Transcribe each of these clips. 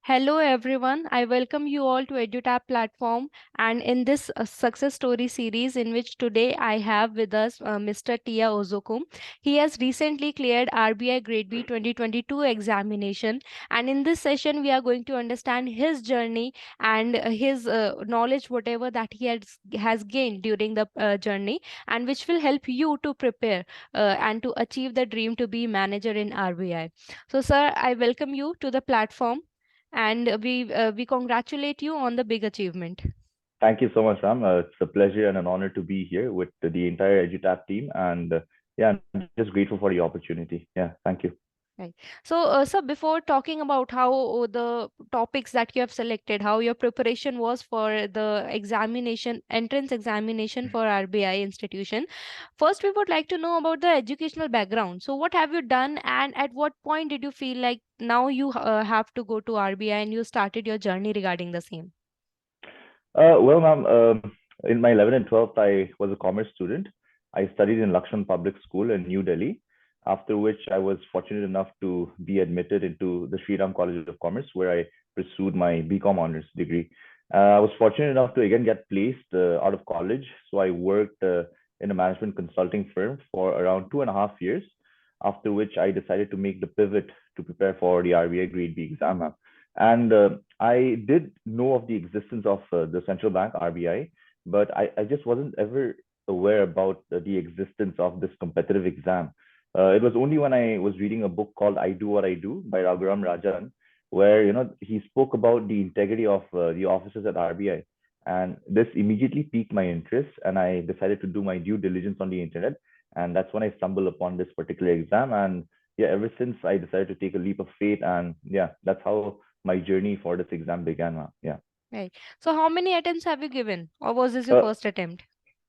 Hello everyone, I welcome you all to EduTap platform and in this success story series in which today I have with us Mr. Tia Ozukum. He has recently cleared RBI Grade B 2022 examination, and in this session we are going to understand his journey and his knowledge whatever that he has gained during the journey, and which will help you to prepare and to achieve the dream to be manager in RBI. So sir, I welcome you to the platform and we congratulate you on the big achievement. Thank you so much, Ram. It's a pleasure and an honor to be here with the entire EduTap team. And yeah, I'm just grateful for the opportunity. Yeah, thank you. Right. So before talking about how the topics that you have selected, how your preparation was for the examination, entrance examination for RBI institution, first we would like to know about the educational background. So, what have you done, and at what point did you feel like now you have to go to RBI and you started your journey regarding the same? Well, ma'am, in my 11th and 12th, I was a commerce student. I studied in Lakshman Public School in New Delhi, after which I was fortunate enough to be admitted into the Sri Ram College of Commerce, where I pursued my BCom honors degree. I was fortunate enough to again get placed out of college. So I worked in a management consulting firm for around 2.5 years, after which I decided to make the pivot to prepare for the RBI Grade B exam, ma'am. And I did know of the existence of the central bank, RBI, but I just wasn't ever aware about the existence of this competitive exam. It was only when I was reading a book called I Do What I Do by Raghuram Rajan, where he spoke about the integrity of the officers at RBI. And this immediately piqued my interest, and I decided to do my due diligence on the internet. And that's when I stumbled upon this particular exam. And yeah, ever since I decided to take a leap of faith, and yeah, that's how my journey for this exam began. Yeah. Right. So, how many attempts have you given, or was this your Uh, first attempt?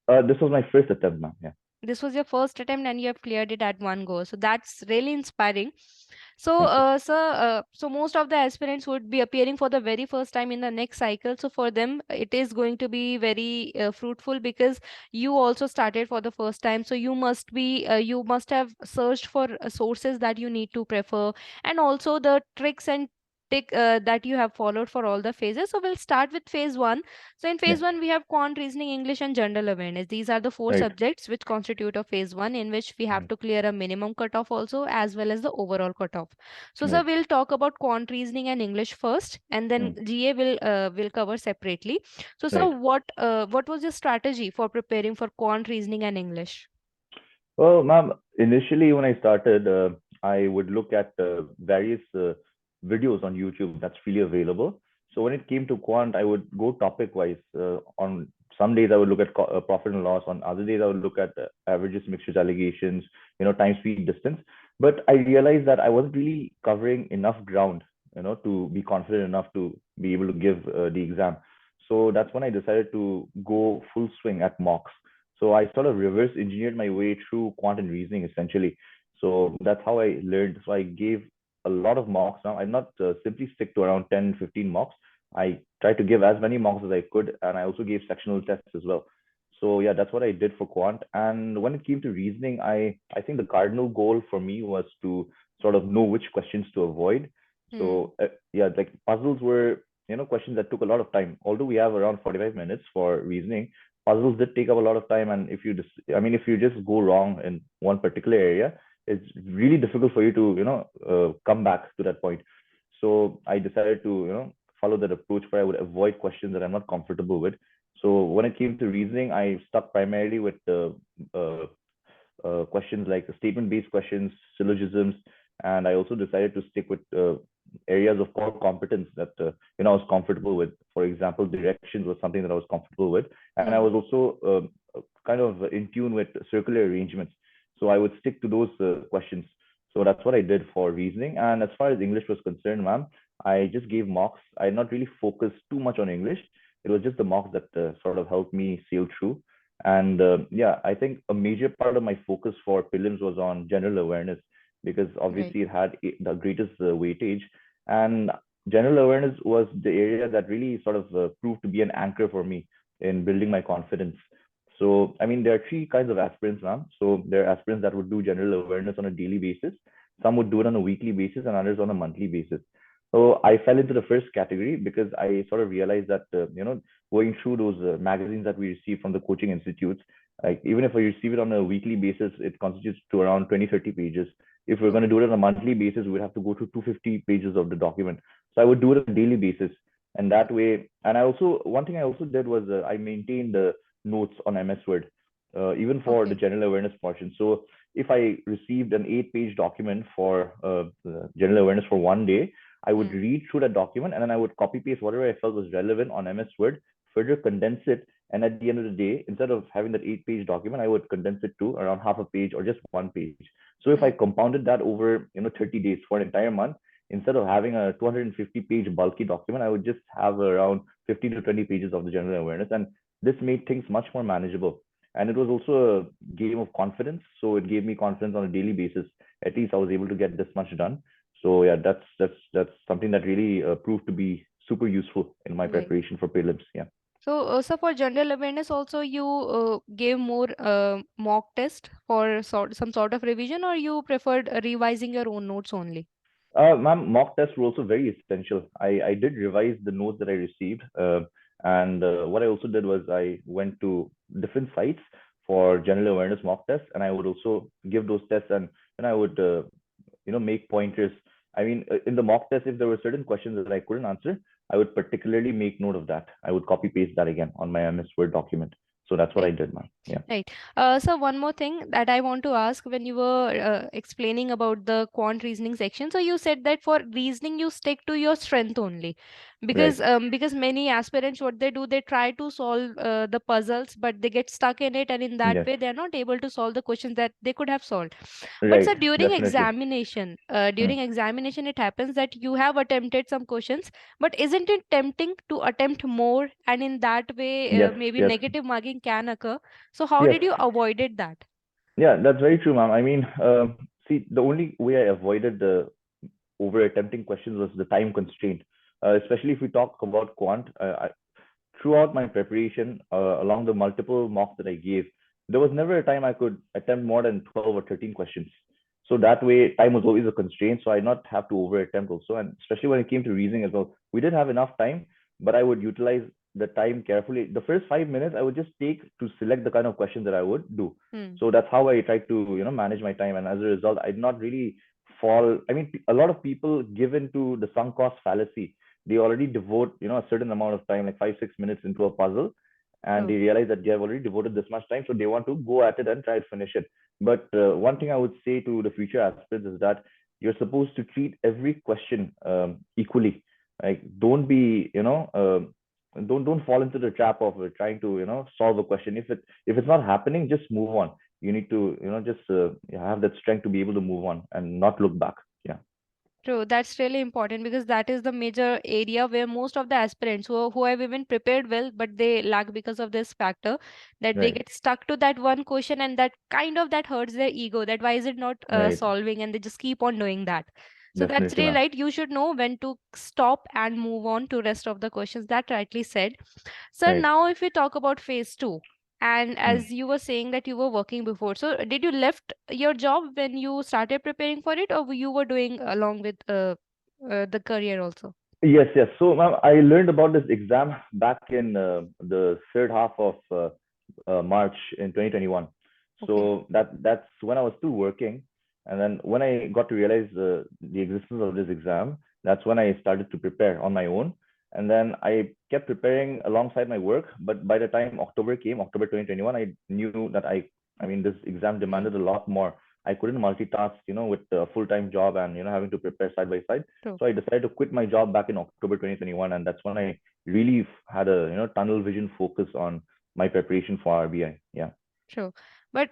this was my first attempt, ma'am. Yeah. This was your first attempt and you have cleared it at one go. So that's really inspiring. So, Thank you. so most of the aspirants would be appearing for the very first time in the next cycle. So for them, it is going to be very fruitful because you also started for the first time. So you must have searched for sources that you need to prefer, and also the tricks and that you have followed for all the phases. So we'll start with phase one. So in Yeah. phase one, we have quant reasoning, English, and general awareness. These are the four Right. subjects which constitute of phase one, in which we have Right. to clear a minimum cutoff also as well as the overall cutoff. So, sir, Right. we'll talk about quant reasoning and English first, and then Mm. GA will cover separately. So, sir, Right. what was your strategy for preparing for quant reasoning and English? Well, ma'am, initially when I started, I would look at various videos on YouTube that's freely available. So when it came to quant, I would go topic wise. On some days, I would look at profit and loss. On other days, I would look at averages, mixtures, allegations, time, speed, distance. But I realized that I wasn't really covering enough ground, to be confident enough to be able to give the exam. So that's when I decided to go full swing at mocks. So I sort of reverse engineered my way through quantum reasoning essentially. So that's how I learned. So I gave a lot of mocks now. I not simply stick to around 10, 15 mocks. I tried to give as many mocks as I could, and I also gave sectional tests as well. So yeah, that's what I did for quant. And when it came to reasoning, I think the cardinal goal for me was to sort of know which questions to avoid. Hmm. So yeah, like puzzles were questions that took a lot of time. Although we have around 45 minutes for reasoning, puzzles did take up a lot of time. And if you just if you just go wrong in one particular area, it's really difficult for you to come back to that point. So I decided to follow that approach where I would avoid questions that I'm not comfortable with. So when it came to reasoning, I stuck primarily with the questions like statement based questions, syllogisms, and I also decided to stick with areas of core competence that I was comfortable with. For example, directions was something that I was comfortable with, and I Hmm. was also kind of in tune with circular arrangements. So I would stick to those questions. So that's what I did for reasoning. And as far as English was concerned, ma'am, I just gave mocks. I not really focused too much on English. It was just the mocks that sort of helped me sail through. And yeah, I think a major part of my focus for prelims was on general awareness because Right. obviously it had the greatest weightage. And general awareness was the area that really sort of proved to be an anchor for me in building my confidence. So, I mean, there are three kinds of aspirants, ma'am. So, there are aspirants that would do general awareness on a daily basis. Some would do it on a weekly basis, and others on a monthly basis. So I fell into the first category because I sort of realized that going through those magazines that we receive from the coaching institutes, like even if I receive it on a weekly basis, it constitutes to around 20-30 pages. If we're True. going to do it on a monthly basis, we'd have to go through 250 pages of the document. So I would do it on a daily basis, and that way. And I also one thing I also did was I maintained the notes on MS Word, even for the Okay. general awareness portion. So if I received an 8-page document for general awareness for one day, I would Hmm. read through that document and then I would copy paste whatever I felt was relevant on MS Word, further condense it. And at the end of the day, instead of having that 8-page document, I would condense it to around half a page or just one page. So if I Hmm. compounded that over 30 days for an entire month, instead of having a 250-page bulky document, I would just have around 15 to 20 pages of the general awareness. And this made things much more manageable. And it was also a game of confidence. So it gave me confidence on a daily basis. At least I was able to get this much done. So yeah, that's something that really proved to be super useful in my Right. preparation for prelims. Yeah. So for general awareness also, you gave more mock test for some sort of revision, or you preferred revising your own notes only? Ma'am, mock tests were also very essential. I did revise the notes that I received. And what I also did was I went to different sites for general awareness mock tests, and I would also give those tests, and then I would, make pointers. I mean, in the mock test, if there were certain questions that I couldn't answer, I would particularly make note of that. I would copy paste that again on my MS Word document. So that's what I Right. did, ma'am. Yeah. Right. So one more thing that I want to ask, when you were explaining about the quant reasoning section, so you said that for reasoning you stick to your strength only, Right. because many aspirants, what they do, they try to solve the puzzles, but they get stuck in it, and in that Yes. way they are not able to solve the questions that they could have solved. But Right. sir, during Definitely. examination, Hmm. it happens that you have attempted some questions, but isn't it tempting to attempt more, and in that way Yes. maybe Yes. negative marking can occur? So how Yes. did you avoided that? Yeah, that's very true, ma'am. I mean, see, the only way I avoided the over attempting questions was the time constraint. Especially if we talk about quant, throughout my preparation, along the multiple mocks that I gave, there was never a time I could attempt more than 12 or 13 questions. So that way, time was always a constraint. So I did not have to over attempt also. And especially when it came to reasoning as well, we did have enough time, but I would utilize the time carefully. The first 5 minutes, I would just take to select the kind of questions that I would do. Hmm. So that's how I tried to, manage my time. And as a result, I did not really fall. I mean, a lot of people give into the sunk cost fallacy. They already devote a certain amount of time, like 5-6 minutes into a puzzle, and they True. realize that they have already devoted this much time, so they want to go at it and try to finish it. But one thing I would say to the future aspirants is that you're supposed to treat every question equally. Like, don't be don't fall into the trap of trying to solve a question. If it's not happening, just move on. You need to just have that strength to be able to move on and not look back. Yeah. True, that's really important, because that is the major area where most of the aspirants who have even prepared well, but they lack because of this factor, that they Right. get stuck to that one question, and that kind of that hurts their ego, that why is it not Right. solving, and they just keep on doing that. So that's Definitely, really ma'am. right. You should know when to stop and move on to rest of the questions. That rightly said. So Right. now if we talk about phase two, and Hmm. as you were saying that you were working before, so did you left your job when you started preparing for it, or you were doing along with the career also? Yes, yes. So, ma'am, I learned about this exam back in the third half of March in 2021. Okay. So that's when I was still working, and then when I got to realize the existence of this exam, that's when I started to prepare on my own. And then I kept preparing alongside my work. But by the time October came, October 2021, I knew that I mean, this exam Hmm. demanded a lot more. I couldn't multitask, with a full-time job and having to prepare side by side. True. So I decided to quit my job back in October 2021, and that's when I really had a tunnel vision focus on my preparation for RBI. Yeah. True. But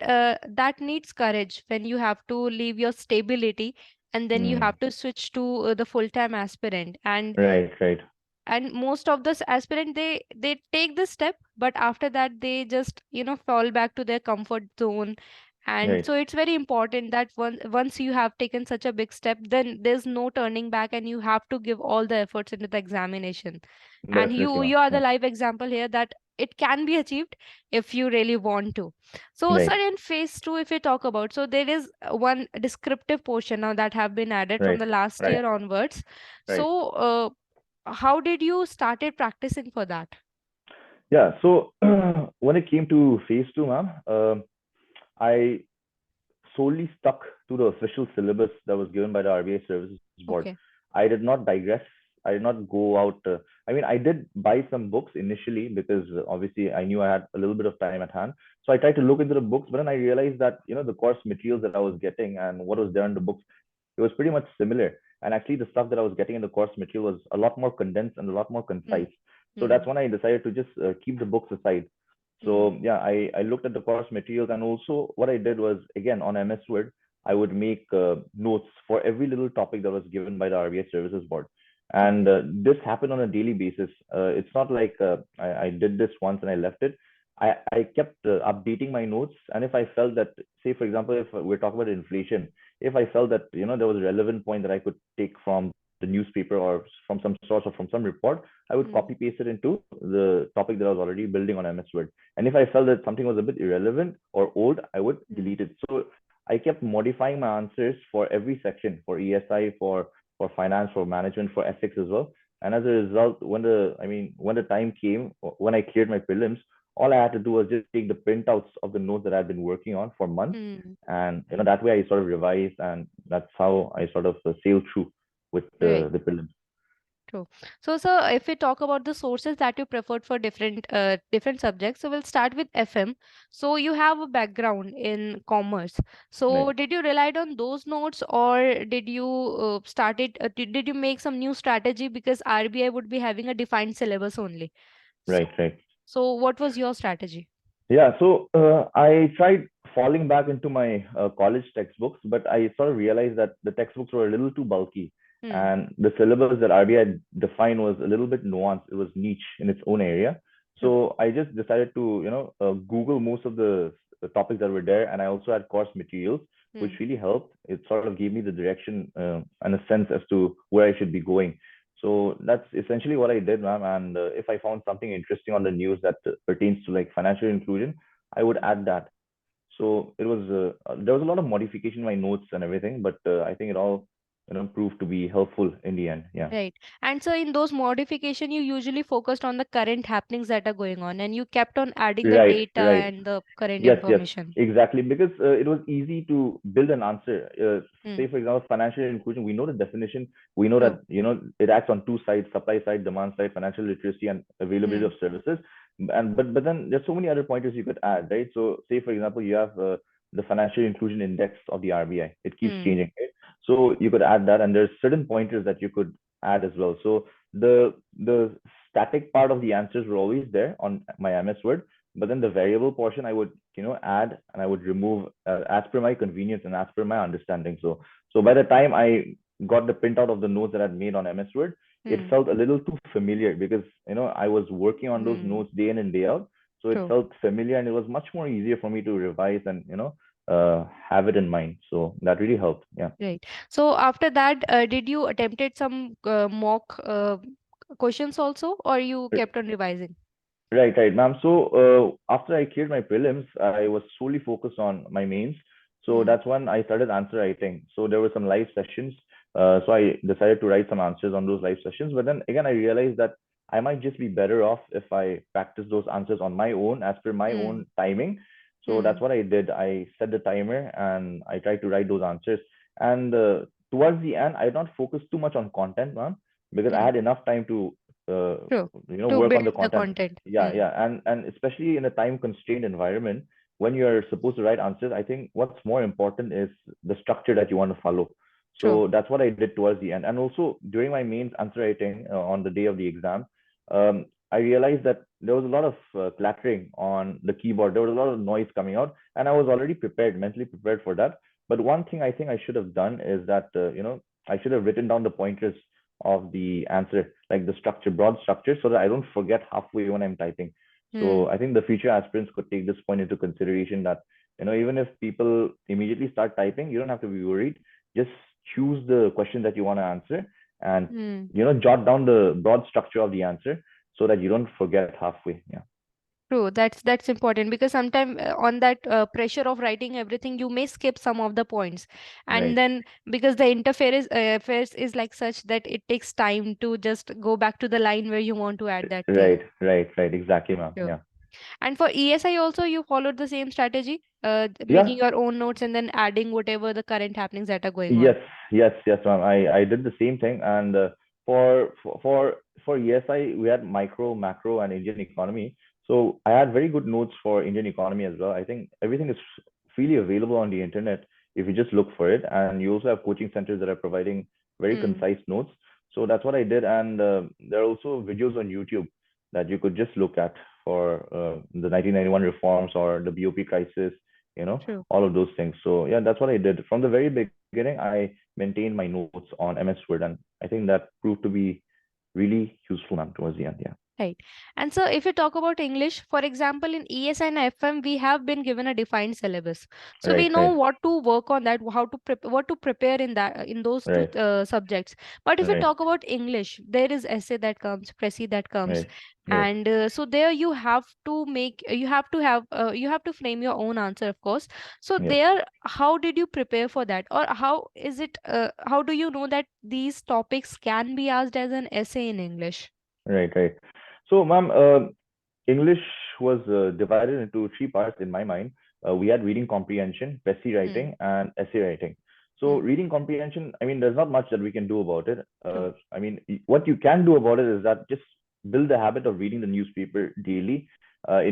that needs courage when you have to leave your stability, and then you Mm. have to switch to the full-time aspirant. Right. Right. And most of the aspirant, they take this step, but after that they just fall back to their comfort zone. And Right. so it's very important that once you have taken such a big step, then there's no turning back, and you have to give all the efforts into the examination. And Definitely, you ma'am. you are the Yeah. live example here, that it can be achieved if you really want to. So, sir, Right, in phase two, if we talk about, so there is one descriptive portion now that have been added from right, the last right, year onwards. right. So, how did you started practicing for that? Yeah. So when it came to phase two, ma'am, I solely stuck to the official syllabus that was given by the RBI Services Board. Okay. I did not digress. I did not go out. I mean, I did buy some books initially because obviously I knew I had a little bit of time at hand. So I tried to look into the books, but then I realized that the course materials that I was getting and what was there in the books, it was pretty much similar. And actually, the stuff that I was getting in the course material was a lot more condensed and a lot more Hmm. concise. So that's Hmm. when I decided to just keep the books aside. Hmm. So yeah, I looked at the course materials, and also what I did was, again, on MS Word, I would make notes for every little topic that was given by the RBI Services Board. And Okay. this happened on a daily basis. It's not like I did this once and I left it. I kept updating my notes. And if I felt that, say, for example, if we're talking about inflation, if I felt that there was a relevant point that I could take from the newspaper or from some source or from some report, I would Hmm. copy paste it into the topic that I was already building on MS Word. And if I felt that something was a bit irrelevant or old, I would Hmm. delete it. So I kept modifying my answers for every section, for ESI, for finance, for management, for ethics as well. And as a result, when the time came, when I cleared my prelims, all I had to do was just take the printouts of the notes that I've been working on for months, Hmm. and that way I sort of revised, and that's how I sort of sailed through with Right. the prelims. True. So, sir, if we talk about the sources that you preferred for different subjects, so we'll start with FM. So you have a background in commerce. So Right, did you relied on those notes, or did you did you make some new strategy, because RBI would be having a defined syllabus only? So right, right. what was your strategy? Yeah, so I tried falling back into my college textbooks, but I sort of realized that the textbooks were a little too bulky, Hmm. and the syllabus that RBI defined was a little bit nuanced. It was niche in its own area. True. So I just decided to, Google most of the topics that were there, and I also had course materials, which Hmm. really helped. It sort of gave me the direction and a sense as to where I should be going. So that's essentially what I did, ma'am. And if I found something interesting on the news that pertains to like financial inclusion, I would add that. So it was there was a lot of modification in my notes and everything, but I think it all proved to be helpful in the end. Yeah. Right. And so in those modification, you usually focused on the current happenings that are going on, and you kept on adding the Right. data Right. and the current Yes, yes, information. exactly. Because it was easy to build an answer. Hmm. Say, for example, financial inclusion, we know the definition. We know True. that, it acts on two sides, supply side, demand side, financial literacy, and availability Hmm. of services. But then there's so many other pointers you could add, right? So, say, for example, you have the financial inclusion index of the RBI. It keeps Hmm. changing, right? So you could add that, and there's certain pointers that you could add as well. So the static part of the answers were always there on my MS Word, but then the variable portion I would add and I would remove as per my convenience and as per my understanding. So by the time I got the printout of the notes that I'd made on MS Word, it Hmm. felt a little too familiar because I was working on those Hmm. notes day in and day out. So it True. felt familiar, and it was much more easier for me to revise and have it in mind. So that really helped. Yeah. Right. So after that, did you attempted some mock questions also, or you kept on revising? Right, right, ma'am. So after I cleared my prelims, I was solely focused on my mains. So Hmm. that's when I started answer writing. So there were some live sessions. So I decided to write some answers on those live sessions. But then again, I realized that I might just be better off if I practice those answers on my own as per my Hmm. own timing. So that's Hmm. what I did. I set the timer and I tried to write those answers. And towards the end, I did not focus too much on content, ma'am, because I Hmm. had enough time to uh, True. To work on build the the content. content. Yeah, Hmm. yeah, and especially in a time constrained environment when you're supposed to write answers, I think what's more important is the structure that you want to follow. True. So that's what I did towards the end. And also during my mains answer writing on the day of the exam, I realized that there was a lot of clattering on the keyboard. There was a lot of noise coming out, and I was already prepared, mentally prepared for that. But one thing I think I should have done is that I should have written down the pointers of the answer, like the structure, broad structure, so that I don't forget halfway when I'm typing. So Hmm. I think the future aspirants could take this point into consideration that, even if people immediately start typing, you don't have to be worried. Just choose the question that you want to answer and, Hmm. jot down the broad structure of the answer so that you don't forget halfway. Yeah. True, that's important because sometimes on that pressure of writing everything, you may skip some of the points, and Right. then because the interface is like such that it takes time to just go back to the line where you want to add that thing. Right. Exactly, ma'am. Sure. Yeah. And for ESI also, you followed the same strategy, making Yeah. your own notes and then adding whatever the current happenings that are going Yes, on. yes, ma'am. I did the same thing, and for for for for ESI we had micro, macro, and Indian economy. So I had very good notes for Indian economy as well. I think everything is freely available on the internet if you just look for it, and you also have coaching centers that are providing very Hmm. concise notes. So that's what I did, and there are also videos on YouTube that you could just look at for the 1991 reforms or the BOP crisis, True. all of those things. So yeah, that's what I did from the very beginning. I maintained my notes on MS Word, and I think that proved to be really useful, ma'am, towards the end. Yeah. Right. And so if you talk about English, for example, in ES and FM, we have been given a defined syllabus. So we Right. know Right. what to work on that, how to what to prepare in that in those two Right. subjects. But if you Right. talk about English, there is essay that comes, pressy that comes, Right. Right. and so there you have to make you have to frame your own answer, of course. So Yes. there, how did you prepare for that, or how is it? How do you know that these topics can be asked as an essay in English? Right. Right. So, ma'am, English was divided into three parts in my mind. We had reading comprehension, essay Hmm. writing, and essay writing. So, Hmm. reading comprehension, I mean, there's not much that we can do about it. True. I mean, what you can do about it is that just build the habit of reading the newspaper daily.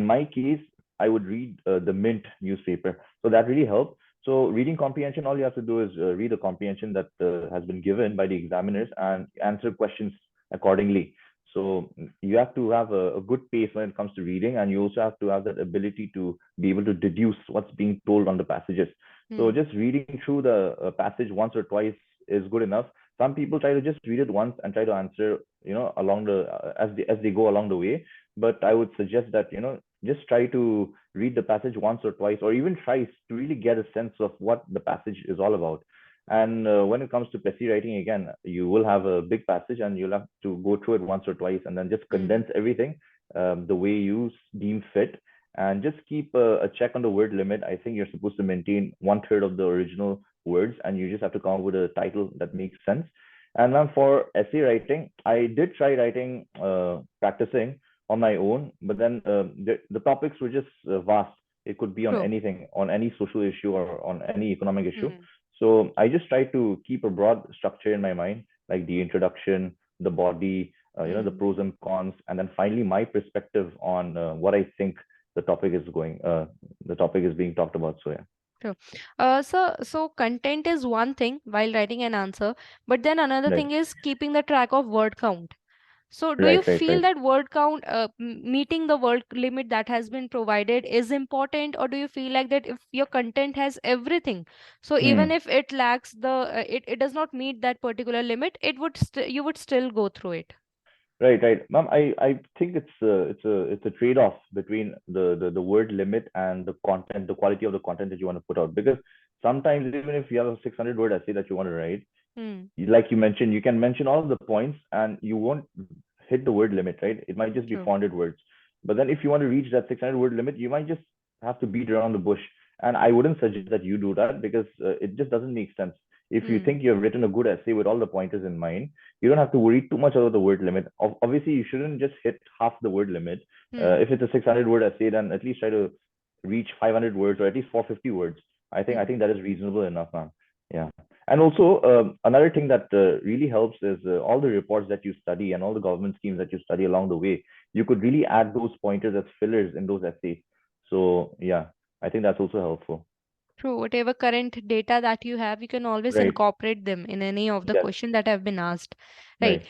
In my case, I would read the Mint newspaper. So, that really helped. So, reading comprehension, all you have to do is read the comprehension that has been given by the examiners and answer questions accordingly. So you have to have a good pace when it comes to reading, and you also have to have that ability to be able to deduce what's being told on the passages. So Hmm. just reading through the passage once or twice is good enough. Some people try to just read it once and try to answer, along the as they go along the way. But I would suggest that just try to read the passage once or twice, or even thrice, to really get a sense of what the passage is all about. And when it comes to Pesci writing, again, you will have a big passage and you'll have to go through it once or twice and then just Hmm. condense everything the way you deem fit, and just keep a check on the word limit. I think you're supposed to maintain one third of the original words, and you just have to come up with a title that makes sense. And then for essay writing, I did try writing, practicing on my own, but then the topics were just vast. It could be on True. anything, on any social issue or on any economic issue. Hmm. So I just try to keep a broad structure in my mind, like the introduction, the body, the Hmm. pros and cons, and then finally my perspective on what I think the topic is the topic is being talked about. So yeah. True. So content is one thing while writing an answer, but then another Right. thing is keeping the track of word count. So do you Right. Right. feel Right. that word count, meeting the word limit that has been provided is important, or do you feel like that if your content has everything, so even Hmm. if it lacks it does not meet that particular limit, you would still go through it? Right. Ma'am, I think it's a trade-off between the word limit and the content, the quality of the content that you want to put out. Because sometimes even if you have a 600 word essay that you want to write, Hmm. like you mentioned, you can mention all of the points and you won't hit the word limit, right? It might just be True. 400 words. But then if you want to reach that 600 word limit, you might just have to beat around the bush. And I wouldn't suggest that you do that, because it just doesn't make sense. If you Hmm. think you have written a good essay with all the pointers in mind, you don't have to worry too much about the word limit. Obviously, you shouldn't just hit half the word limit. Hmm. If it's a 600 word essay, then at least try to reach 500 words or at least 450 words. I think Hmm. that is reasonable enough, man. Yeah. And also, another thing that really helps is all the reports that you study and all the government schemes that you study along the way. You could really add those pointers as fillers in those essays. So yeah, I think that's also helpful. True. Whatever current data that you have, you can always Right. incorporate them in any of the Yes. question that have been asked. Right. Right.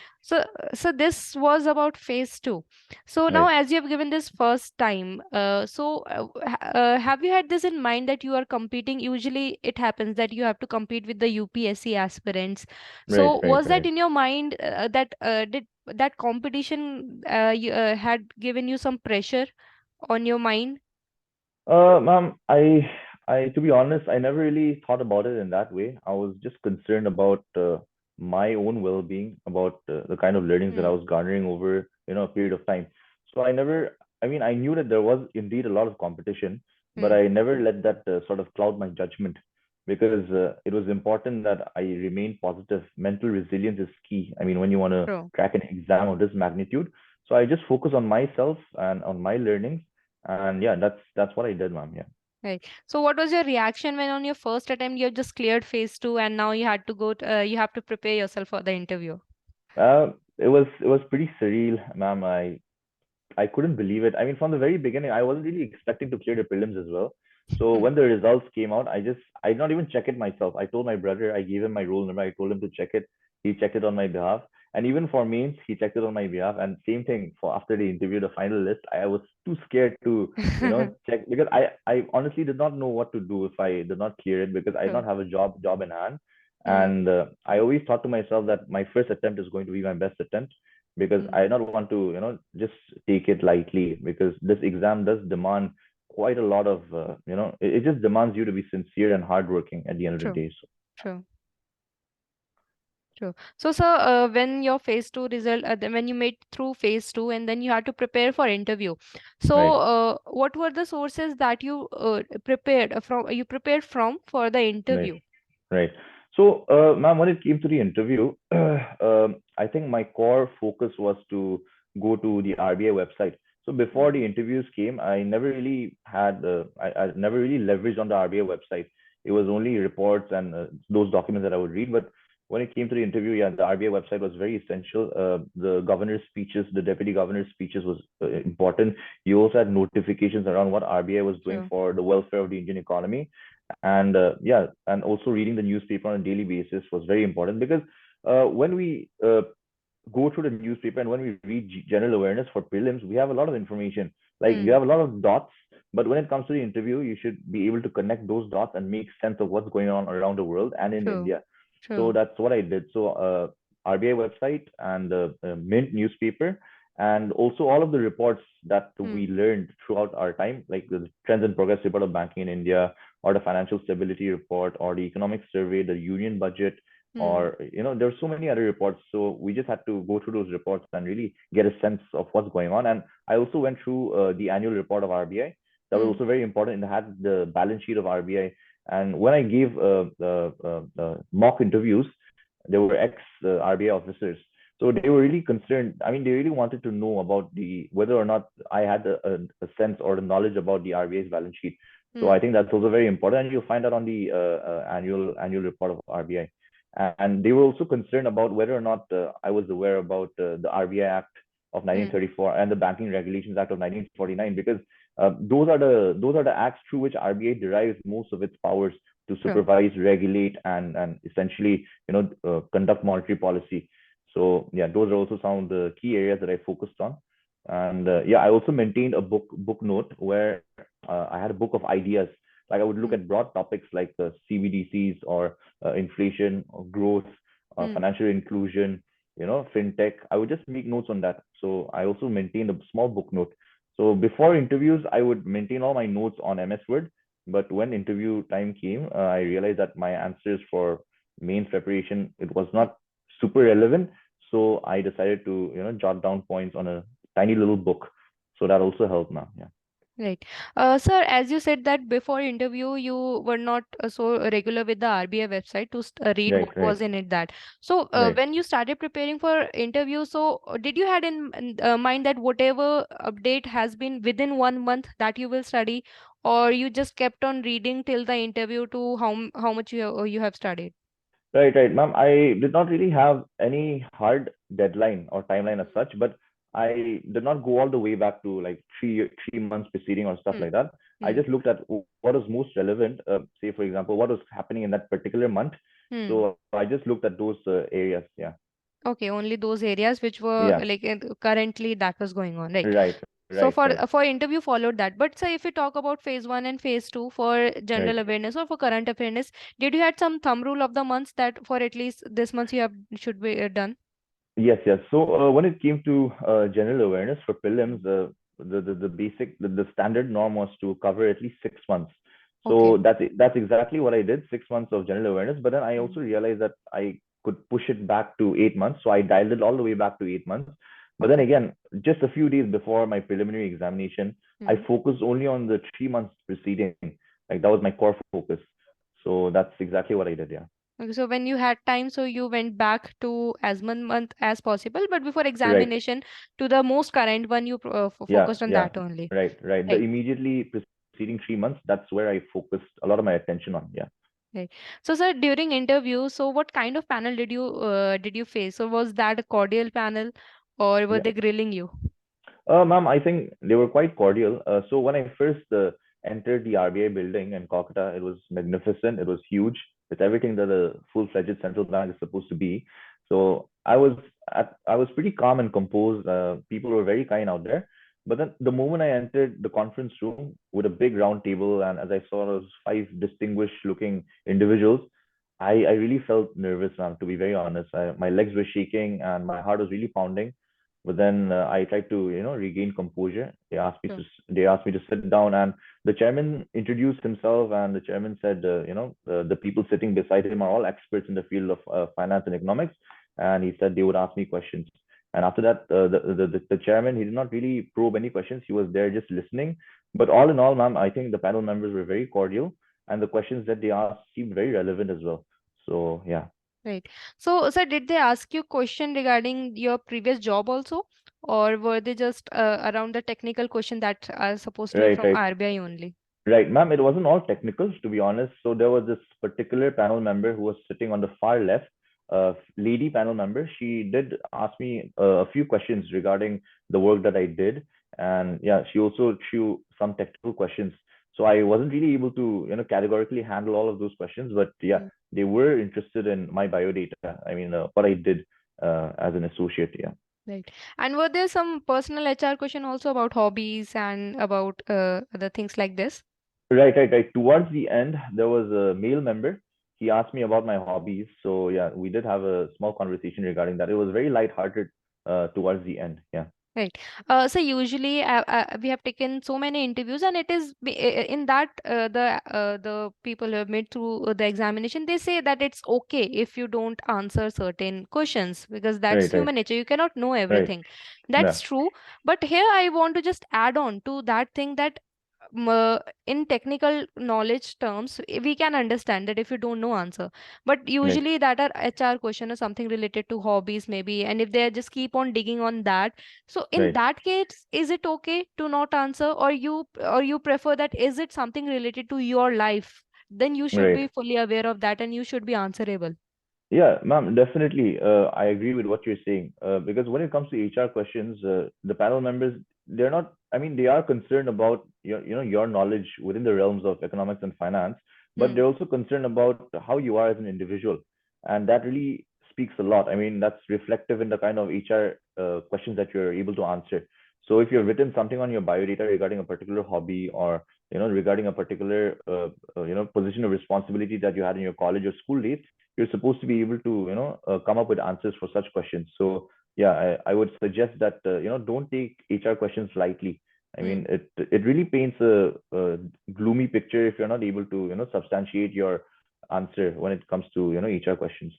So this was about phase two. So now, Right. as you have given this first time, have you had this in mind that you are competing? Usually, it happens that you have to compete with the UPSC aspirants. Right. So Right. was that Right. in your mind that did that competition had given you some pressure on your mind? Ma'am, to be honest, I never really thought about it in that way. I was just concerned about my own well-being, about the kind of learnings that I Hmm. was garnering over, a period of time. So I never I mean, I knew that there was indeed a lot of competition, but Hmm. I never let that sort of cloud my judgment, because it was important that I remain positive. Mental resilience is key. I mean, when you want to True. crack an exam of this magnitude. So I just focus on myself and on my learnings. And yeah, that's what I did, ma'am. Yeah. Right. So, what was your reaction when on your first attempt you have just cleared phase two and now you had to you have to prepare yourself for the interview? It was pretty surreal, ma'am. I couldn't believe it. I mean, from the very beginning, I wasn't really expecting to clear the prelims as well. So Hmm. when the results came out, I did not even check it myself. I told my brother, I gave him my roll number. I told him to check it. He checked it on my behalf. And even for mains, he checked it on my behalf. And same thing for after the interview, the final list, I was too scared to, check, because I honestly did not know what to do if I did not clear it, because I did True. not have a job in hand. Hmm. And I always thought to myself that my first attempt is going to be my best attempt, because Hmm. I don't want to, just take it lightly, because this exam does demand quite a lot of, it just demands you to be sincere and hardworking at the end of the True. day. So, True. True. So, sir, when your phase two result, when you made through phase two, and then you had to prepare for interview. So, right, what were the sources that you prepared from? You prepared from for the right. interview? Right. So, ma'am, when it came to the interview, I think my core focus was to go to the RBI website. So before Hmm. the interviews came, I never really I never really leveraged on the RBI website. It was only reports and those documents that I would read. But when it came to the interview, yeah, the RBI website was very essential. The governor's speeches, the deputy governor's speeches was important. You also had notifications around what RBI was doing True. for the welfare of the Indian economy. And yeah, and also reading the newspaper on a daily basis was very important, because when we go through the newspaper and when we read general awareness for prelims, we have a lot of information. Like, you Hmm. have a lot of dots, but when it comes to the interview, you should be able to connect those dots and make sense of what's going on around the world and in True. India. So True. that's what I did. So RBI website and the Mint newspaper, and also all of the reports that Hmm. we learned throughout our time, like the trends and progress report of banking in India, or the financial stability report, or the economic survey, the union budget, Hmm. or there's so many other reports. So we just had to go through those reports and really get a sense of what's going on. And I also went through the annual report of RBI. That was Hmm. also very important. It had the balance sheet of RBI. And when I gave mock interviews, there were ex RBI officers. So they were really concerned. I mean, they really wanted to know about the whether or not I had a sense or the knowledge about the RBI's balance sheet. So I Hmm. think that's also very important, and you'll find that on the annual report of RBI. And they were also concerned about whether or not I was aware about the RBI Act of Hmm. 1934 and the Banking Regulations Act of 1949, because those are the acts through which RBI derives most of its powers to True. supervise, regulate, and essentially conduct monetary policy. So yeah, those are also some of the key areas that I focused on. And yeah, I also maintained a book note where I had a book of ideas. Like, I would look Hmm. at broad topics like CBDCs, or inflation, or growth, Hmm. financial inclusion, fintech. I would just make notes on that. So I also maintained a small book note. So before interviews, I would maintain all my notes on MS Word. But when interview time came, I realized that my answers for main preparation, it was Hmm. not super relevant. So I decided to jot down points on a tiny little book. So that also helped now. Yeah. Right. Sir, as you said that before interview you were not so regular with the RBI website to read Right. what Right. was in it that. So Right. when you started preparing for interview, so did you had in mind that whatever update has been within 1 month that you will study, or you just kept on reading till the interview to how much you have studied? Right, right, ma'am. I did not really have any hard deadline or timeline as such, but I did not go all the way back to like 3 months preceding or stuff Hmm. like that. I Hmm. just looked at what was most relevant. Say, for example, what was happening in that particular month. Hmm. So I just looked at those areas. Yeah, Okay, only those areas which were yeah, currently that was going on, right? right, So right, right, for interview followed that. But say if we talk about phase one and phase two for right. general awareness or for current awareness, did you had some thumb rule of the months that for at least this month you have should be done? Yes, yes. So when it came to general awareness for Mm. prelims, the basic the standard norm was to cover at least 6 months. Okay. So that's exactly what I did, 6 months of general awareness. But then I Mm. also realized that I could push it back to 8 months. So I dialed it all the way back to 8 months. But then Okay. again, just a few days before my preliminary examination, I Hmm. focused only on the 3 months preceding. Like that was my core focus. So that's exactly what I did. Yeah. Okay, so when you had time, so you went back to as one month as possible, but before Right. examination to the most current one, you Yeah. focused on Yeah. that only. Right. Right. The Right. immediately preceding 3 months, that's where I focused a lot of my attention on. Yeah. Right. So, sir, during interview, so what kind of panel did you face? So, was that a cordial panel, or were Yeah. they grilling you? Ma'am, I think they were quite cordial. So when I first entered the RBI building in Kolkata, it was magnificent. It was huge. It's everything that a full-fledged central bank is supposed to be. So I was pretty calm and composed. People were very kind out there. But then the moment I entered the conference room with a big round table, and as I saw those five distinguished-looking individuals, I really felt nervous, ma'am. To be very honest, my legs were shaking and my heart was really pounding. But then I tried to regain composure. Sure. They asked me to sit down, and the chairman introduced himself, and the chairman said, the people sitting beside him are all experts in the field of finance and economics, and he said they would ask me questions. And after that, the chairman, he did not really probe any questions. He was there just listening. But all in all, ma'am, I think the panel members were very cordial, and the questions that they asked seemed very relevant as well. So yeah. Right. So, sir, did they ask you question regarding your previous job also, or were they just around the technical question that are supposed to be Right, from right. RBI only? Right, ma'am, it wasn't all technical, to be honest. So there was this particular panel member who was sitting on the far left, lady panel member. She did ask me a few questions regarding the work that I did, and yeah, she also threw some technical questions. So I wasn't really able to, categorically handle all of those questions, but yeah, Hmm. they were interested in my biodata. I mean, what I did as an associate. Yeah. Right. And were there some personal HR question also about hobbies and about other things like this? Right, right, right. Towards the end, there was a male member. He asked me about my hobbies. So yeah, we did have a small conversation regarding that. It was very lighthearted towards the end. Yeah. Right. So usually we have taken so many interviews, and it is in that the people who have made through the examination, they say that it's okay if you don't answer certain questions because that's Right, right, human nature. You cannot know right. everything. Yeah, That's true. But here I want to just add on to that thing that in technical knowledge terms, we can understand that if you don't know answer, but right, usually that are HR question or something related to hobbies maybe, and if they just keep on digging on that, so in right, that case, is it okay to not answer, or you prefer that is it something related to your life? Then you should right. be fully aware of that and you should be answerable. Yeah, ma'am, definitely. I agree with what you're saying. Because when it comes to HR questions, the panel members, they're not, I mean, they are concerned about your knowledge within the realms of economics and finance, but Hmm. they're also concerned about how you are as an individual. And that really speaks a lot. I mean, that's reflective in the kind of HR questions that you're able to answer. So if you've written something on your biodata regarding a particular hobby or regarding a particular position of responsibility that you had in your college or school days, you're supposed to be able to come up with answers for such questions. So yeah, I would suggest that don't take HR questions lightly. I Hmm. mean, it really paints a gloomy picture if you're not able to substantiate your answer when it comes to HR questions.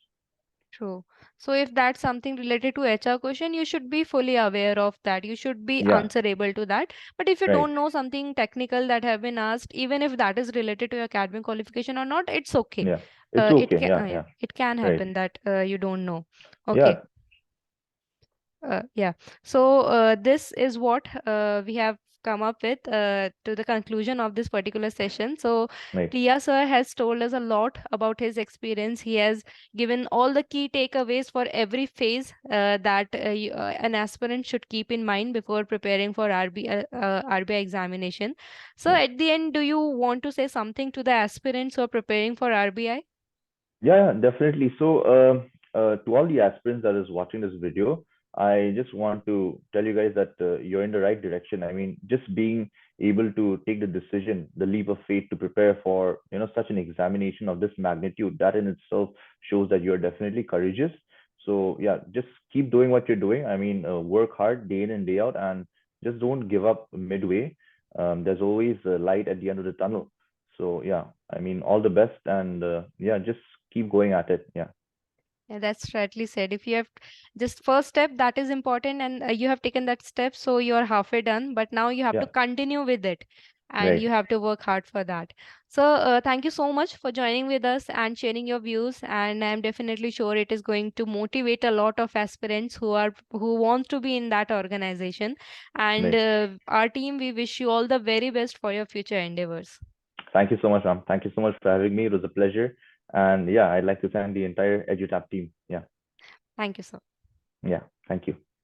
True. So if that's something related to HR question, you should be fully aware of that. You should be Yeah, answerable to that. But if you right. don't know something technical that have been asked, even if that is related to your academic qualification or not, it's okay. Yeah, it's okay. Yeah, Yeah, yeah, it can right. happen that you don't know. Okay. Yeah, Yeah. So this is what we have come up with to the conclusion of this particular session. So right. Tia sir has told us a lot about his experience. He has given all the key takeaways for every phase that an aspirant should keep in mind before preparing for RBI examination. So Right. at the end, do you want to say something to the aspirants who are preparing for RBI? Yeah, yeah, definitely. So, to all the aspirants that is watching this video, I just want to tell you guys that you're in the right direction. I mean, just being able to take the decision, the leap of faith to prepare for, such an examination of this magnitude, that in itself shows that you're definitely courageous. So, yeah, just keep doing what you're doing. I mean, work hard day in and day out, and just don't give up midway. There's always a light at the end of the tunnel. So, yeah, I mean, all the best, and yeah, just keep going at it. Yeah. Yeah, that's rightly said. If you have just first step, that is important, and you have taken that step, so you're halfway done. But now you have to Yeah, continue with it, and right. you have to work hard for that. So, thank you so much for joining with us and sharing your views. And I'm definitely sure it is going to motivate a lot of aspirants who want to be in that organization. And Right. our team, we wish you all the very best for your future endeavors. Thank you so much, Ram. Thank you so much for having me. It was a pleasure. And yeah, I'd like to thank the entire EduTap team. Yeah, Thank you so. yeah. Thank you.